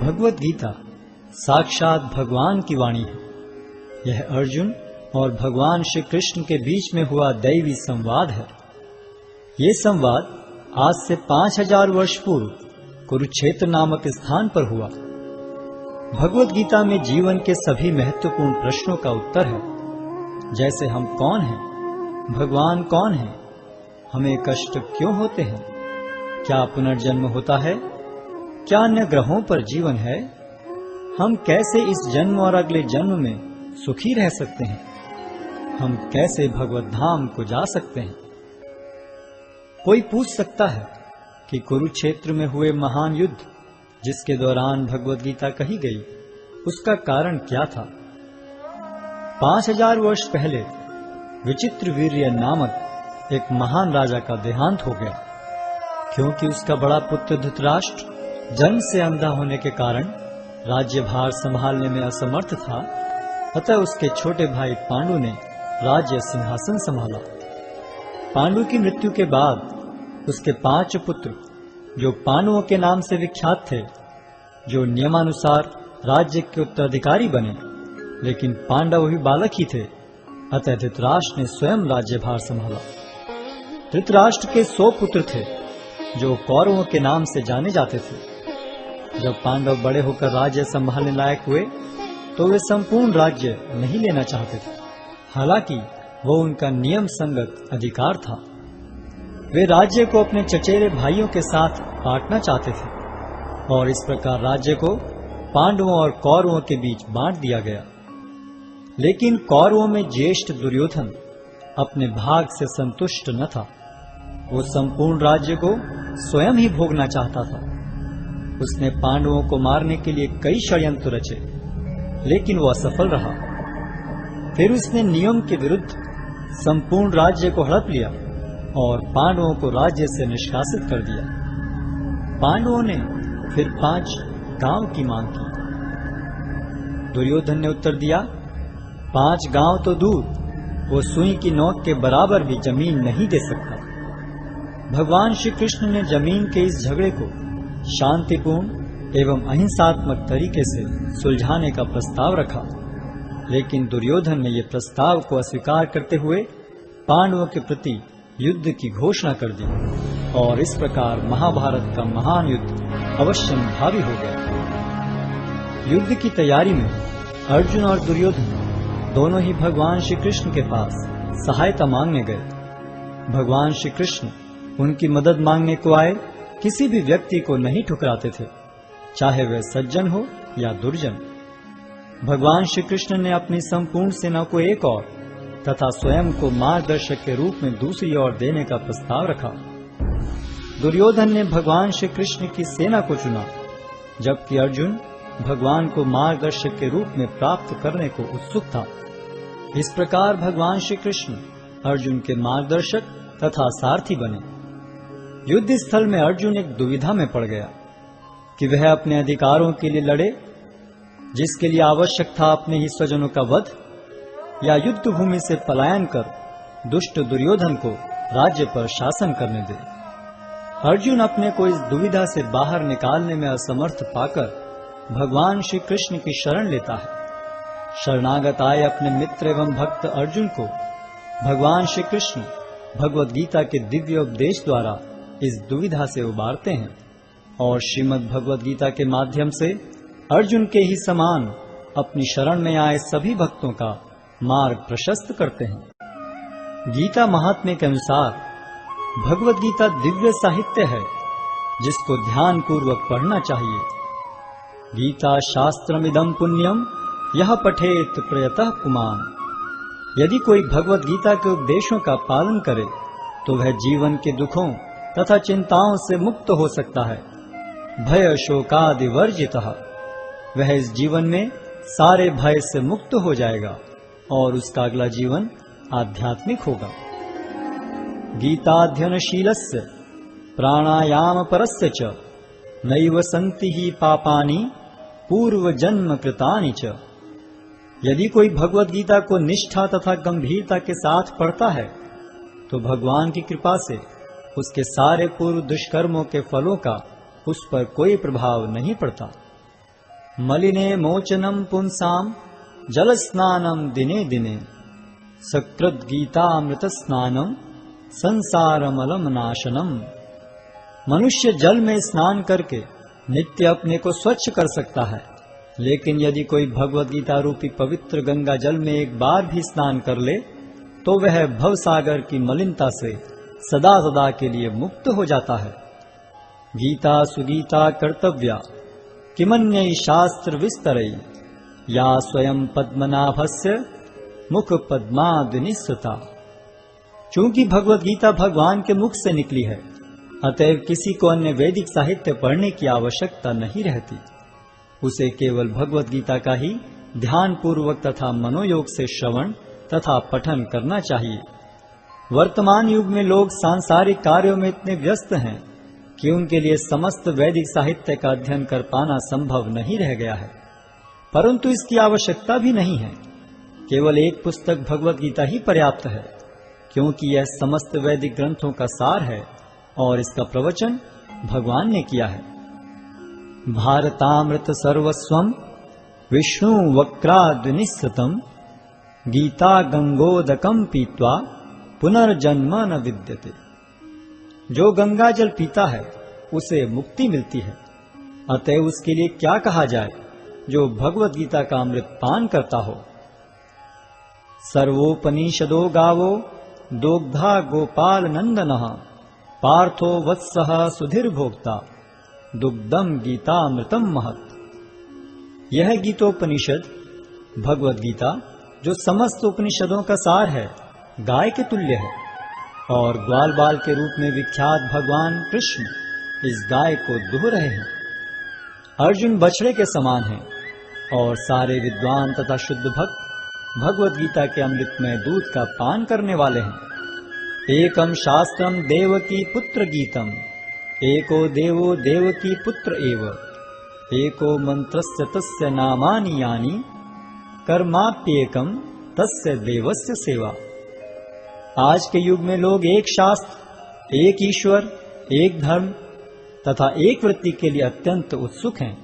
भगवत गीता साक्षात भगवान की वाणी है। यह अर्जुन और भगवान श्री कृष्ण के बीच में हुआ दैवी संवाद है। ये संवाद आज से 5000 वर्ष पूर्व कुरुक्षेत्र नामक स्थान पर हुआ। भगवत गीता में जीवन के सभी महत्वपूर्ण प्रश्नों का उत्तर है, जैसे हम कौन हैं, भगवान कौन है, हमें कष्ट क्यों होते हैं, क्या पुनर्जन्म होता है, क्या अन्य ग्रहों पर जीवन है, हम कैसे इस जन्म और अगले जन्म में सुखी रह सकते हैं, हम कैसे भगवत धाम को जा सकते हैं। कोई पूछ सकता है कि कुरुक्षेत्र में हुए महान युद्ध जिसके दौरान भगवत गीता कही गई, उसका कारण क्या था। 5000 वर्ष पहले विचित्रवीर्य नामक एक महान राजा का देहांत हो गया, क्योंकि उसका बड़ा पुत्र धृतराष्ट्र जन्म से अंधा होने के कारण राज्यभार संभालने में असमर्थ था। अतः उसके छोटे भाई पांडु ने राज्य सिंहासन संभाला। पांडु की मृत्यु के बाद उसके 5 पुत्र, जो पांडवों के नाम से विख्यात थे, जो नियमानुसार राज्य के उत्तराधिकारी बने, लेकिन पांडव भी बालक ही थे। अतः धृतराष्ट्र ने स्वयं राज्यभार संभाला। धृतराष्ट्र के 100 पुत्र थे, जो कौरवों के नाम से जाने जाते थे। जब पांडव बड़े होकर राज्य संभालने लायक हुए, तो वे संपूर्ण राज्य नहीं लेना चाहते थे, हालांकि वो उनका नियम संगत अधिकार था। वे राज्य को अपने चचेरे भाइयों के साथ बांटना चाहते थे, और इस प्रकार राज्य को पांडवों और कौरवों के बीच बांट दिया गया। लेकिन कौरवों में ज्येष्ठ दुर्योधन अपने भाग से संतुष्ट न था। वो संपूर्ण राज्य को स्वयं ही भोगना चाहता था। उसने पांडवों को मारने के लिए कई षड्यंत्र रचे, लेकिन वो असफल रहा। फिर उसने नियम के विरुद्ध संपूर्ण राज्य को हड़प लिया और पांडवों को राज्य से निष्कासित कर दिया। पांडवों ने फिर 5 गांव की मांग की। दुर्योधन ने उत्तर दिया, 5 गांव तो दूर, वो सुई की नोक के बराबर भी जमीन नहीं दे सकता। भगवान श्री कृष्ण ने जमीन के इस झगड़े को शांतिपूर्ण एवं अहिंसात्मक तरीके से सुलझाने का प्रस्ताव रखा, लेकिन दुर्योधन ने यह प्रस्ताव को अस्वीकार करते हुए पांडवों के प्रति युद्ध की घोषणा कर दी, और इस प्रकार महाभारत का महान युद्ध अवश्य भावी हो गया। युद्ध की तैयारी में अर्जुन और दुर्योधन दोनों ही भगवान श्री कृष्ण के पास सहायता मांगने गए। भगवान श्री कृष्ण उनकी मदद मांगने को आए किसी भी व्यक्ति को नहीं ठुकराते थे, चाहे वह सज्जन हो या दुर्जन। भगवान श्री कृष्ण ने अपनी संपूर्ण सेना को एक ओर तथा स्वयं को मार्गदर्शक के रूप में दूसरी ओर देने का प्रस्ताव रखा। दुर्योधन ने भगवान श्री कृष्ण की सेना को चुना, जबकि अर्जुन भगवान को मार्गदर्शक के रूप में प्राप्त करने को उत्सुक था। इस प्रकार भगवान श्री कृष्ण अर्जुन के मार्गदर्शक तथा सारथी बने। युद्ध स्थल में अर्जुन एक दुविधा में पड़ गया कि वह अपने अधिकारों के लिए लड़े, जिसके लिए आवश्यक था अपने ही स्वजनों का वध, या युद्ध भूमि से पलायन कर दुष्ट दुर्योधन को राज्य पर शासन करने दे। अर्जुन अपने को इस दुविधा से बाहर निकालने में असमर्थ पाकर भगवान श्री कृष्ण की शरण लेता है। शरणागत आए अपने मित्र एवं भक्त अर्जुन को भगवान श्री कृष्ण भगवत गीता के दिव्य उपदेश द्वारा इस दुविधा से उबारते हैं, और श्रीमद् भगवत गीता के माध्यम से अर्जुन के ही समान अपनी शरण में आए सभी भक्तों का मार्ग प्रशस्त करते हैं। गीता महात्म्य के अनुसार भगवत गीता दिव्य साहित्य है, जिसको ध्यान पूर्वक पढ़ना चाहिए। गीता शास्त्रमिदं पुण्यम यह पठेत प्रयतः पुमान्। यदि कोई भगवत गीता के उपदेशों का पालन करे, तो वह जीवन के दुखों तथा चिंताओं से मुक्त हो सकता है। भय शोकादि वर्जितः, वह इस जीवन में सारे भय से मुक्त हो जाएगा और उसका अगला जीवन आध्यात्मिक होगा। गीताध्ययनशीलस्य प्राणायाम परस्य च नैव सन्ति ही पापानि पूर्व जन्म कृतानि च। यदि कोई भगवत गीता को निष्ठा तथा गंभीरता के साथ पढ़ता है, तो भगवान की कृपा से उसके सारे पूर्व दुष्कर्मों के फलों का उस पर कोई प्रभाव नहीं पड़ता। मलिने मोचनम पुंसाम जल स्नानम दिने दिने सकृत गीतामृत स्नानम संसारमलम नाशनम। मनुष्य जल में स्नान करके नित्य अपने को स्वच्छ कर सकता है, लेकिन यदि कोई भगवद गीता रूपी पवित्र गंगा जल में एक बार भी स्नान कर ले तो वह भवसागर की मलिनता से सदा सदा के लिए मुक्त हो जाता है। गीता सुगीता कर्तव्या किमन्यै शास्त्र विस्तरै या स्वयं पद्मनाभस्य मुख पद्माद्निस्सृता। चूंकि भगवद गीता भगवान के मुख से निकली है, अतएव किसी को अन्य वैदिक साहित्य पढ़ने की आवश्यकता नहीं रहती। उसे केवल भगवद गीता का ही ध्यान पूर्वक तथा मनोयोग से श्रवण तथा पठन करना चाहिए। वर्तमान युग में लोग सांसारिक कार्यों में इतने व्यस्त हैं कि उनके लिए समस्त वैदिक साहित्य का अध्ययन कर पाना संभव नहीं रह गया है, परंतु इसकी आवश्यकता भी नहीं है। केवल एक पुस्तक भगवद गीता ही पर्याप्त है, क्योंकि यह समस्त वैदिक ग्रंथों का सार है और इसका प्रवचन भगवान ने किया है। भारतामृत सर्वस्वम विष्णु वक्राद्निस्सृतम गीता गंगोदकम पीत्वा पुनर्जन्म न विद्यते। जो गंगा जल पीता है उसे मुक्ति मिलती है, अतएव उसके लिए क्या कहा जाए जो भगवद गीता का अमृत पान करता हो। सर्वोपनिषदो गावो दोग्धा गोपाल नंदनः पार्थो वत्सः सुधीर भोक्ता दुग्धम गीतामृतम महत्। यह गीतोपनिषद भगवद गीता जो समस्त उपनिषदों का सार है, गाय के तुल्य है और ग्वाल बाल के रूप में विख्यात भगवान कृष्ण इस गाय को दुह रहे हैं। अर्जुन बछड़े के समान है और सारे विद्वान तथा शुद्ध भक्त भगवद गीता के अमृतमय दूध का पान करने वाले हैं। एकम शास्त्रम देवकी पुत्र गीतम एको देवो देवकी पुत्र एव एको मंत्रस्य तस्य नामानि यानि कर्माप्येकम तस्य देवस्य सेवा। आज के युग में लोग एक शास्त्र, एक ईश्वर, एक धर्म तथा एक वृत्ति के लिए अत्यंत उत्सुक हैं।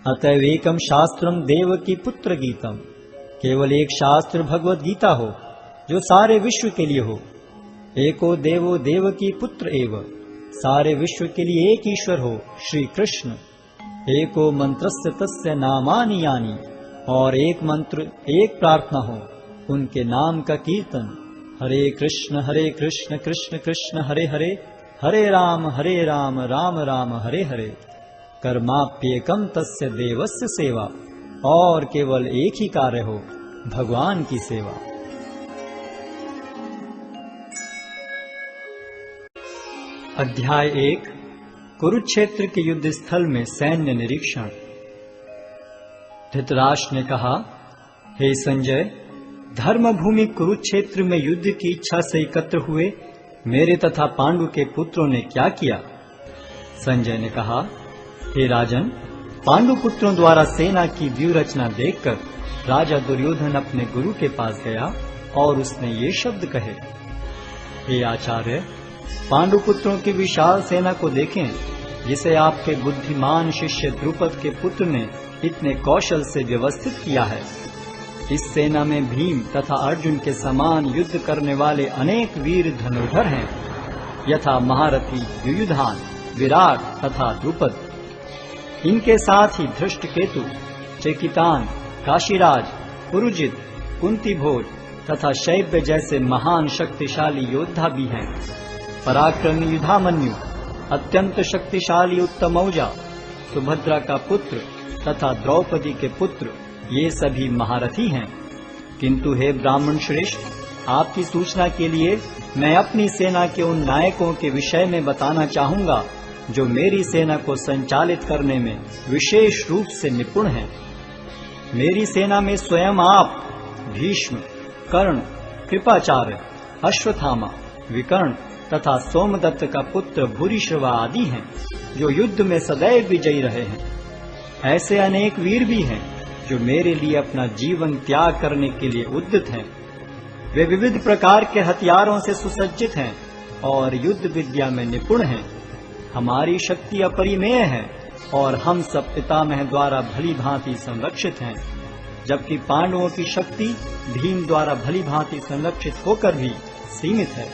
अतएव एकम शास्त्रम देवकी पुत्र गीतम, केवल एक शास्त्र भगवद गीता हो जो सारे विश्व के लिए हो। एको देवो देवकी पुत्र एव, सारे विश्व के लिए एक ईश्वर हो श्री कृष्ण। एको मंत्रस्य तस्य नामानि यानि, और एक मंत्र एक प्रार्थना हो उनके नाम का कीर्तन। हरे कृष्ण कृष्ण कृष्ण हरे हरे, हरे राम राम राम हरे हरे। कर्माप्येकम तस्य देवस्य सेवा, और केवल एक ही कार्य हो, भगवान की सेवा। अध्याय 1 कुरुक्षेत्र के युद्ध स्थल में सैन्य निरीक्षण। धृतराष्ट्र ने कहा, हे संजय, धर्म भूमि कुरुक्षेत्र में युद्ध की इच्छा से एकत्र हुए मेरे तथा पांडु के पुत्रों ने क्या किया? संजय ने कहा, हे राजन, पांडु पुत्रों द्वारा सेना की व्यूह रचना देखकर राजा दुर्योधन अपने गुरु के पास गया और उसने ये शब्द कहे, हे आचार्य, पांडु पुत्रों की विशाल सेना को देखें, जिसे आपके बुद्धिमान शिष्य द्रुपद के पुत्र ने इतने कौशल से व्यवस्थित किया है। इस सेना में भीम तथा अर्जुन के समान युद्ध करने वाले अनेक वीर धनुर्धर हैं, यथा महारथी युयुधान, विराट तथा द्रुपद। इनके साथ ही धृष्टकेतु, चेकितान, काशीराज, पुरुजित, कुंतीभोज तथा शैब्य जैसे महान शक्तिशाली योद्धा भी हैं। पराक्रमी युधामन्यु, अत्यंत शक्तिशाली उत्तमौजा, सुभद्रा का पुत्र तथा द्रौपदी के पुत्र, ये सभी महारथी हैं। किंतु हे ब्राह्मण श्रेष्ठ, आपकी सूचना के लिए मैं अपनी सेना के उन नायकों के विषय में बताना चाहूंगा जो मेरी सेना को संचालित करने में विशेष रूप से निपुण हैं। मेरी सेना में स्वयं आप, भीष्म, कर्ण, कृपाचार्य, अश्वत्थामा, विकर्ण तथा सोमदत्त का पुत्र भूरिश्रवा आदि हैं, जो युद्ध में सदैव विजयी रहे हैं। ऐसे अनेक वीर भी हैं जो मेरे लिए अपना जीवन त्याग करने के लिए उद्यत हैं। वे विविध प्रकार के हथियारों से सुसज्जित हैं और युद्ध विद्या में निपुण हैं। हमारी शक्ति अपरिमेय है और हम सब पितामह द्वारा भली भांति संरक्षित हैं, जबकि पांडवों की शक्ति भीम द्वारा भली भांति संरक्षित होकर भी सीमित है।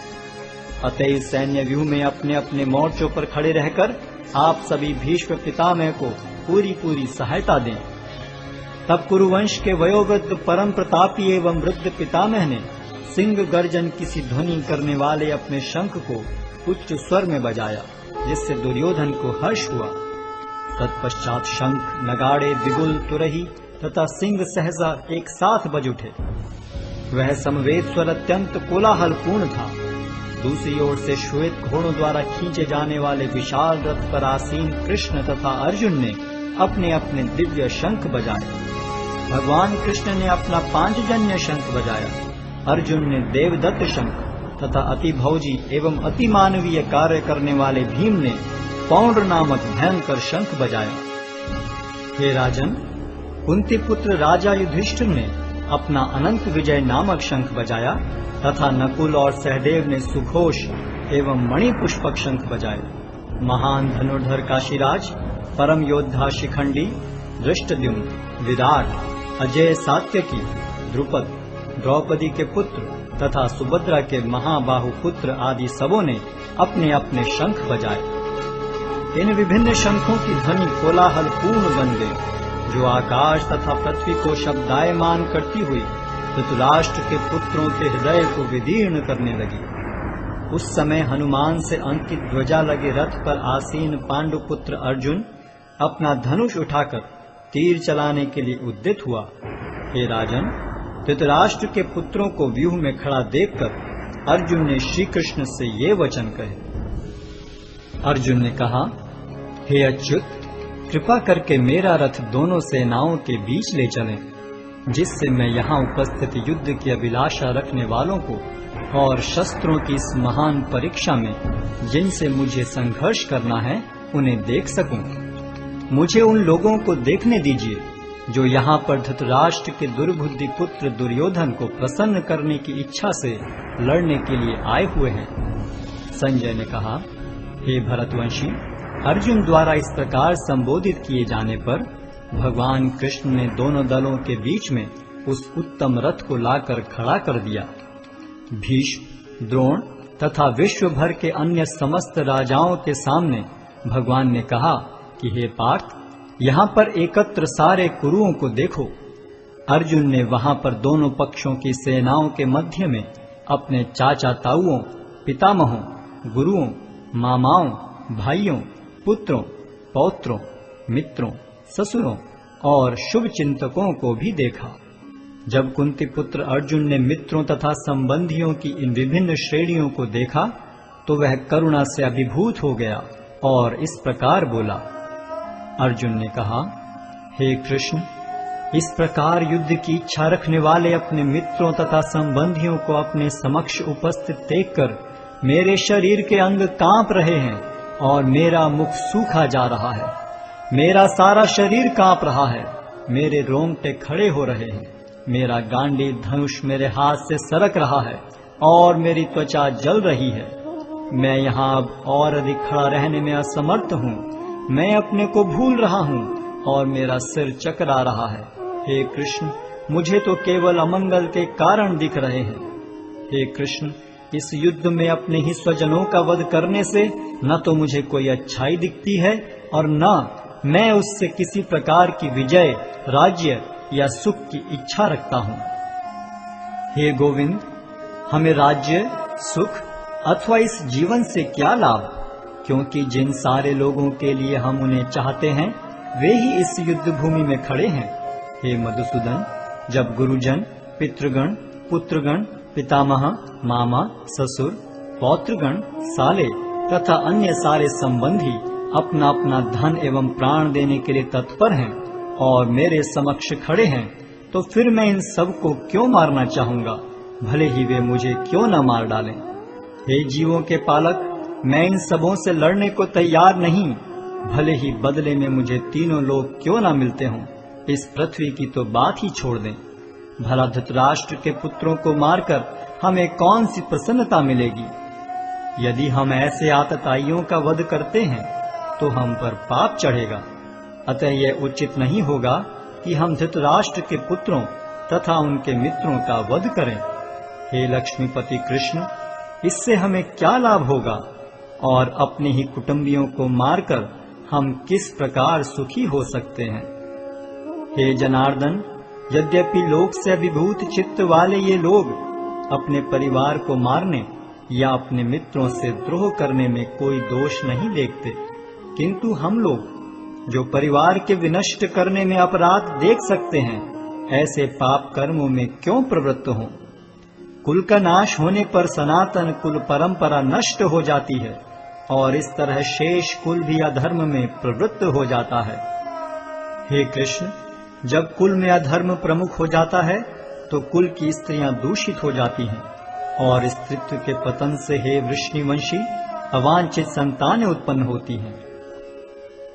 अतः इस सैन्य व्यूह में अपने अपने मोर्चों पर खड़े रहकर आप सभी भीष्म पितामह को पूरी सहायता दें। तब कुरुवंश के वयोवृद्ध परम प्रतापी एवं वृद्ध पितामह ने सिंह गर्जन किसी ध्वनि करने वाले अपने शंख को उच्च स्वर में बजाया, जिससे दुर्योधन को हर्ष हुआ। तत्पश्चात शंख, नगाड़े, बिगुल, तुरही तथा सिंह सहसा एक साथ बज उठे। वह समवेत स्वर अत्यंत कोलाहलपूर्ण था। दूसरी ओर से श्वेत घोड़ों द्वारा खींचे जाने वाले विशाल रथ पर आसीन कृष्ण तथा अर्जुन ने अपने अपने दिव्य शंख बजाए। भगवान कृष्ण ने अपना पांचजन्य शंख बजाया, अर्जुन ने देवदत्त शंख तथा अति भौजी एवं अति मानवीय कार्य करने वाले भीम ने पौंड्र नामक भयंकर शंख बजाया। हे राजन, कुंती पुत्र राजा युधिष्ठिर ने अपना अनंत विजय नामक शंख बजाया तथा नकुल और सहदेव ने सुघोष एवं मणिपुष्पक शंख बजाए। महान धनुर्धर काशीराज, परम योद्धा शिखंडी, धृष्टद्युम्न, विराट, अजय सात्यकी, द्रुपद, द्रौपदी के पुत्र तथा सुभद्रा के महाबाहु पुत्र आदि सबों ने अपने अपने शंख बजाए। इन विभिन्न शंखों की ध्वनि कोलाहल पूर्ण बन गई, जो आकाश तथा पृथ्वी को शब्दायमान करती हुई धृतराष्ट्र के पुत्रों के हृदय को विदीर्ण करने लगी। उस समय हनुमान से अंकित ध्वजा लगे रथ पर आसीन पांडुपुत्र अर्जुन अपना धनुष उठाकर तीर चलाने के लिए उद्यत हुआ। हे राजन, धृतराष्ट्र के पुत्रों को व्यूह में खड़ा देखकर अर्जुन ने श्री कृष्ण से ये वचन कहे। अर्जुन ने कहा, हे अच्युत, कृपा करके मेरा रथ दोनों सेनाओं के बीच ले चलें, जिससे मैं यहाँ उपस्थित युद्ध की अभिलाषा रखने वालों को और शस्त्रों की इस महान परीक्षा में जिनसे मुझे संघर्ष करना है उन्हें देख सकूं। मुझे उन लोगों को देखने दीजिए जो यहाँ पर धृतराष्ट्र के दुर्बुद्धि पुत्र दुर्योधन को प्रसन्न करने की इच्छा से लड़ने के लिए आए हुए हैं। संजय ने कहा, हे भरतवंशी, अर्जुन द्वारा इस प्रकार संबोधित किए जाने पर भगवान कृष्ण ने दोनों दलों के बीच में उस उत्तम रथ को लाकर खड़ा कर दिया। भीष्म, द्रोण तथा विश्व भर के अन्य समस्त राजाओं के सामने भगवान ने कहा कि हे पार्थ, यहाँ पर एकत्र सारे कुरुओं को देखो। अर्जुन ने वहां पर दोनों पक्षों की सेनाओं के मध्य में अपने चाचा ताऊओं, पितामहों, गुरुओं, मामाओं, भाइयों, पुत्रों, पौत्रों, मित्रों, ससुरों और शुभ चिंतकों को भी देखा। जब कुंती पुत्र अर्जुन ने मित्रों तथा संबंधियों की इन विभिन्न श्रेणियों को देखा तो वह करुणा से अभिभूत हो गया और इस प्रकार बोला। अर्जुन ने कहा, हे कृष्ण, इस प्रकार युद्ध की इच्छा रखने वाले अपने मित्रों तथा संबंधियों को अपने समक्ष उपस्थित देखकर मेरे शरीर के अंग कांप रहे हैं और मेरा मुख सूखा जा रहा है। मेरा सारा शरीर कांप रहा है, मेरे रोंगटे खड़े हो रहे हैं, मेरा गांडी धनुष मेरे हाथ से सरक रहा है और मेरी त्वचा जल रही है। मैं यहाँ अब और अधिक खड़ा रहने में असमर्थ हूँ। मैं अपने को भूल रहा हूँ और मेरा सिर चकरा रहा है। हे कृष्ण, मुझे तो केवल अमंगल के कारण दिख रहे हैं। हे कृष्ण, इस युद्ध में अपने ही स्वजनों का वध करने से न तो मुझे कोई अच्छाई दिखती है और न मैं उससे किसी प्रकार की विजय, राज्य या सुख की इच्छा रखता हूँ। हे गोविंद, हमें राज्य, सुख अथवा इस जीवन से क्या लाभ, क्योंकि जिन सारे लोगों के लिए हम उन्हें चाहते हैं वे ही इस युद्ध भूमि में खड़े हैं। हे मधुसूदन, जब गुरुजन, पितृगण, पुत्रगण, पितामह, मामा, ससुर, पौत्रगण, साले तथा अन्य सारे संबंधी अपना अपना धन एवं प्राण देने के लिए तत्पर हैं और मेरे समक्ष खड़े हैं, तो फिर मैं इन सब को क्यों मारना चाहूंगा, भले ही वे मुझे क्यों न मार डालें। हे जीवों के पालक, मैं इन सबों से लड़ने को तैयार नहीं, भले ही बदले में मुझे तीनों लोग क्यों न मिलते हों। इस पृथ्वी की तो बात ही छोड़ दें। भला धृतराष्ट्र के पुत्रों को मारकर हमें कौन सी प्रसन्नता मिलेगी। यदि हम ऐसे आतताइयों का वध करते हैं तो हम पर पाप चढ़ेगा अतः यह उचित नहीं होगा कि हम धृतराष्ट्र के पुत्रों तथा उनके मित्रों का वध करें। हे लक्ष्मीपति कृष्ण, इससे हमें क्या लाभ होगा और अपने ही कुटुंबियों को मारकर हम किस प्रकार सुखी हो सकते हैं। हे जनार्दन, यद्यपि लोक से विभूत चित्त वाले ये लोग अपने परिवार को मारने या अपने मित्रों से द्रोह करने में कोई दोष नहीं देखते, किंतु हम लोग जो परिवार के विनष्ट करने में अपराध देख सकते हैं, ऐसे पाप कर्मों में क्यों प्रवृत्त हों। कुल का नाश होने पर सनातन कुल परंपरा नष्ट हो जाती है और इस तरह शेष कुल भी अधर्म में प्रवृत्त हो जाता है। हे कृष्ण, जब कुल में अधर्म प्रमुख हो जाता है तो कुल की स्त्रियां दूषित हो जाती हैं और स्त्रीत्व के पतन से हे वृष्णिवंशी अवांछित संतानें उत्पन्न होती हैं।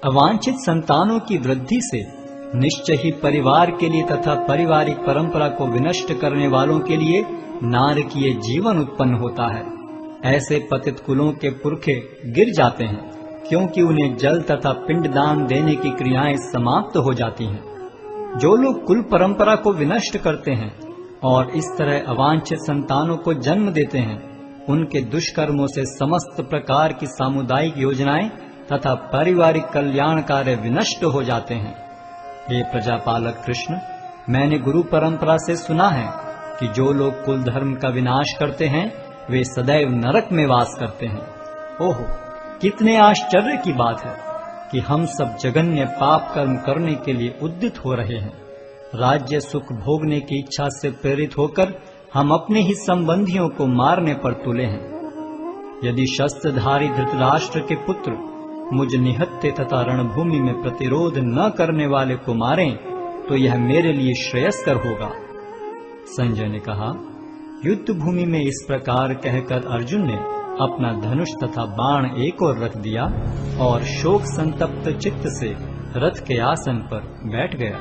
अवांछित संतानों की वृद्धि से निश्चय ही परिवार के लिए तथा पारिवारिक परंपरा को विनष्ट करने वालों के लिए नारकीय जीवन उत्पन्न होता है। ऐसे पतित कुलों के पुरखे गिर जाते हैं, क्योंकि उन्हें जल तथा पिंडदान देने की क्रियाएं समाप्त हो जाती हैं। जो लोग कुल परंपरा को विनष्ट करते हैं और इस तरह अवांछित संतानों को जन्म देते हैं, उनके दुष्कर्मों से समस्त प्रकार की सामुदायिक योजनाएं तथा पारिवारिक कल्याण कार्य विनष्ट हो जाते हैं। हे प्रजापालक कृष्ण, मैंने गुरु परंपरा से सुना है कि जो लोग कुल धर्म का विनाश करते हैं वे सदैव नरक में वास करते हैं। ओहो, कितने आश्चर्य की बात है कि हम सब जघन्य पाप कर्म करने के लिए उद्यत हो रहे हैं। राज्य सुख भोगने की इच्छा से प्रेरित होकर हम अपने ही संबंधियों को मारने पर तुले हैं। यदि शस्त्रधारी धृतराष्ट्र के पुत्र मुझ निहत्थे तथा रणभूमि में प्रतिरोध न करने वाले को मारें तो यह मेरे लिए श्रेयस्कर होगा। संजय ने कहा, युद्ध भूमि में इस प्रकार कहकर अर्जुन ने अपना धनुष तथा बाण एक ओर रख दिया और शोक संतप्त चित्त से रथ के आसन पर बैठ गया।